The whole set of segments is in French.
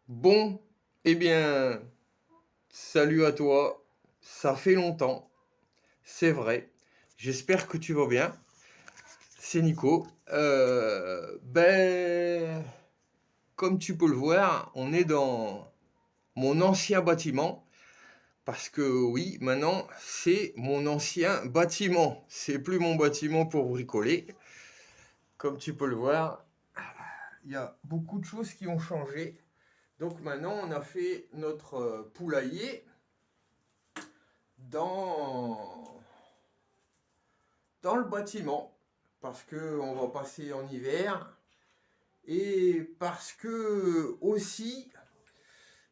Bon, eh bien, salut à toi. Ça fait longtemps, c'est vrai. J'espère que tu vas bien. C'est Nico. Comme tu peux le voir, on est dans mon ancien bâtiment. Parce que oui, maintenant, c'est mon ancien bâtiment. C'est plus mon bâtiment pour bricoler. Comme tu peux le voir, il y a beaucoup de choses qui ont changé. Donc maintenant, on a fait notre poulailler dans, dans le bâtiment parce que on va passer en hiver et parce que aussi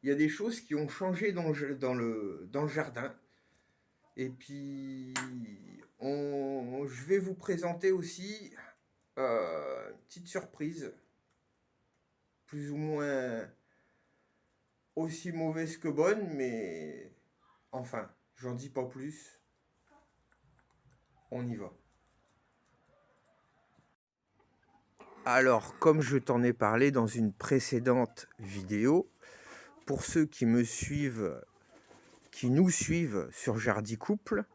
il y a des choses qui ont changé dans le jardin. Et puis je vais vous présenter aussi une petite surprise, plus ou moins aussi mauvaise que bonne, mais enfin, j'en dis pas plus. On y va. Alors, comme je t'en ai parlé dans une précédente vidéo, pour ceux qui me suivent, qui nous suivent sur Jardi Couple,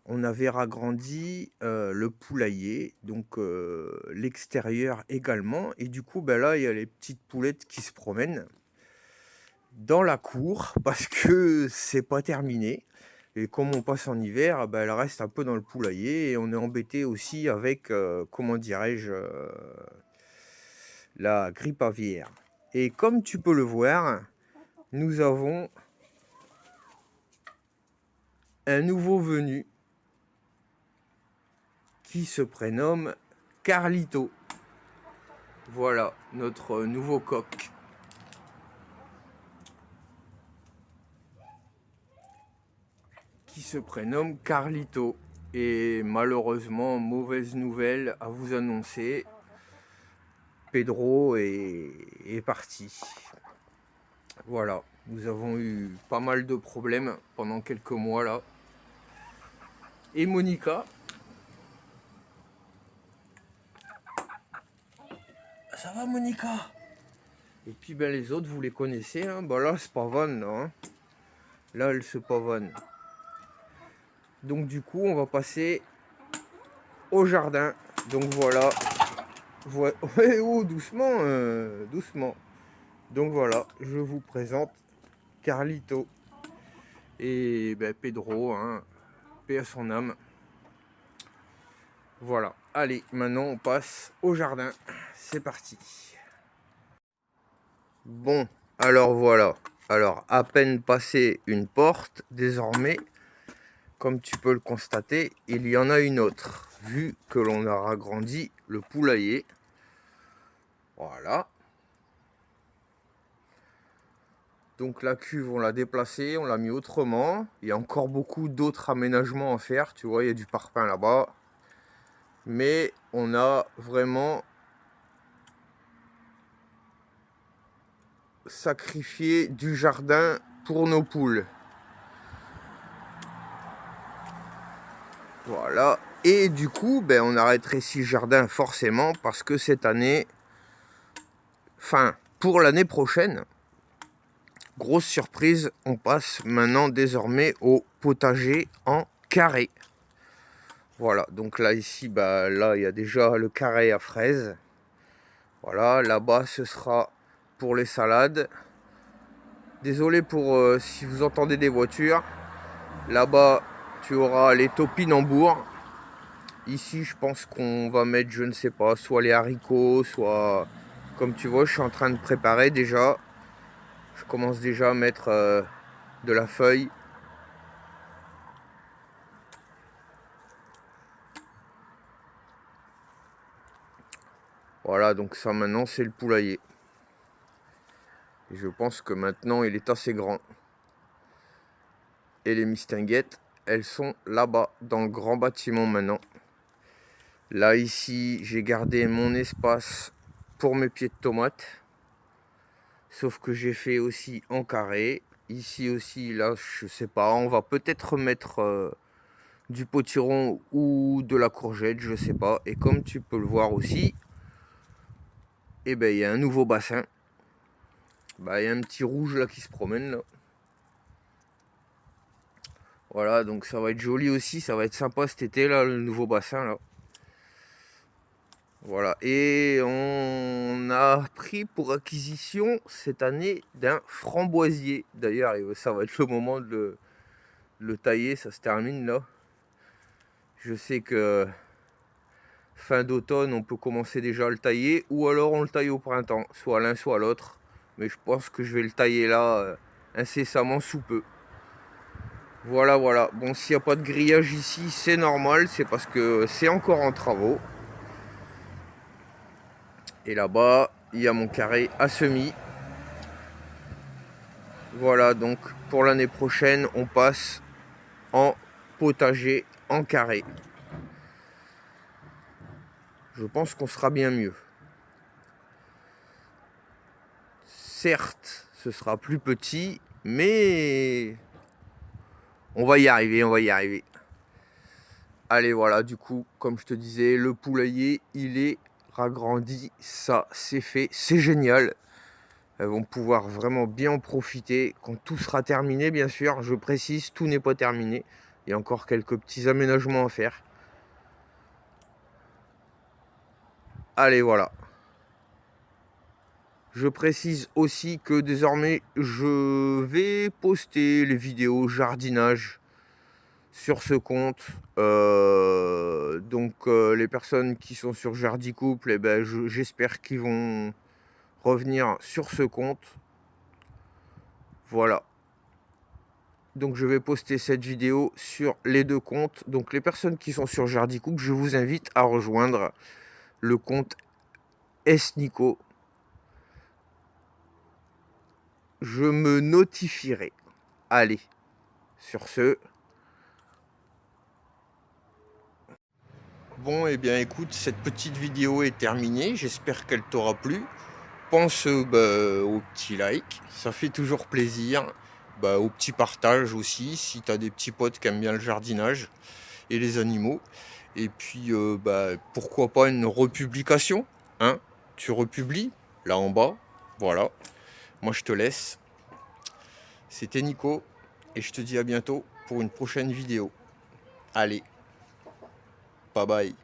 on avait agrandi le poulailler, donc l'extérieur également. Et du coup, ben là, il y a les petites poulettes qui se promènent dans la cour parce que c'est pas terminé. Et comme on passe en hiver, ben, elles restent un peu dans le poulailler et on est embêté aussi avec, comment dirais-je, la grippe aviaire. Et comme tu peux le voir, nous avons un nouveau venu qui se prénomme Carlito. Voilà notre nouveau coq. Qui se prénomme Carlito. Et malheureusement, mauvaise nouvelle à vous annoncer, Pedro est parti. Voilà, nous avons eu pas mal de problèmes pendant quelques mois là. Et Monica, ça va Monica? Et puis ben, les autres, vous les connaissez, hein. Bah là, c'est pavane là. Hein. Là, elle se pavane. Donc du coup, on va passer au jardin. Donc voilà. Ouais, oh, doucement, doucement. Donc voilà, je vous présente Carlito et ben, Pedro, hein, paix à son âme. Voilà, allez, maintenant on passe au jardin. C'est parti. Bon, alors voilà. Alors, à peine passé une porte, désormais, comme tu peux le constater, il y en a une autre, vu que l'on a agrandi le poulailler. Voilà. Donc la cuve, on l'a déplacée, on l'a mis autrement. Il y a encore beaucoup d'autres aménagements à faire. Tu vois, il y a du parpaing là-bas. Mais on a vraiment sacrifié du jardin pour nos poules. Voilà. Et du coup, ben, on a rétréci le jardin forcément parce que cette année, enfin, pour l'année prochaine, grosse surprise, on passe maintenant désormais au potager en carré. Voilà, donc là, ici, bah, là, il y a déjà le carré à fraises. Voilà, là-bas, ce sera pour les salades. Désolé pour si vous entendez des voitures. Là-bas, tu auras les topinambours. Ici, je pense qu'on va mettre, je ne sais pas, soit les haricots, soit... Comme tu vois, je suis en train de préparer déjà. Je commence déjà à mettre de la feuille. Voilà, donc ça maintenant, c'est le poulailler. Et je pense que maintenant, il est assez grand. Et les mistinguettes, elles sont là-bas, dans le grand bâtiment maintenant. Là, ici, j'ai gardé mon espace pour mes pieds de tomates. Sauf que j'ai fait aussi en carré. Ici aussi, là, je sais pas, on va peut-être mettre du potiron ou de la courgette, je sais pas. Et comme tu peux le voir aussi, eh ben, il y a un nouveau bassin. Bah, il y a un petit rouge là qui se promène là. Voilà, donc ça va être joli aussi, ça va être sympa cet été là, le nouveau bassin là. Voilà, et on a pris pour acquisition cette année d'un framboisier. D'ailleurs, ça va être le moment de le tailler, ça se termine là. Je sais que fin d'automne, on peut commencer déjà à le tailler, ou alors on le taille au printemps, soit l'un soit l'autre. Mais je pense que je vais le tailler là incessamment sous peu. Voilà, voilà. Bon, s'il n'y a pas de grillage ici, c'est normal, c'est parce que c'est encore en travaux. Et là-bas, il y a mon carré à semis. Voilà, donc pour l'année prochaine, on passe en potager en carré. Je pense qu'on sera bien mieux. Certes, ce sera plus petit, mais on va y arriver, on va y arriver. Allez, voilà, du coup, comme je te disais, le poulailler, il est ragrandi. Ça, c'est fait, c'est génial. Elles vont pouvoir vraiment bien en profiter quand tout sera terminé, bien sûr. Je précise, tout n'est pas terminé. Il y a encore quelques petits aménagements à faire. Allez, voilà. Je précise aussi que désormais, je vais poster les vidéos jardinage sur ce compte. Donc, les personnes qui sont sur Jardicouple, eh ben, j'espère qu'ils vont revenir sur ce compte. Voilà. Donc je vais poster cette vidéo sur les deux comptes. Donc les personnes qui sont sur Jardicouple, je vous invite à rejoindre le compte SNico. Je me notifierai. Allez, sur ce. Bon, et bien écoute, cette petite vidéo est terminée. J'espère qu'elle t'aura plu. Pense au petit like, ça fait toujours plaisir. Au petit partage aussi, si tu as des petits potes qui aiment bien le jardinage et les animaux. Et puis, pourquoi pas une republication, hein? Tu republies, là en bas, voilà. Moi, je te laisse. C'était Nico, et je te dis à bientôt pour une prochaine vidéo. Allez, bye bye.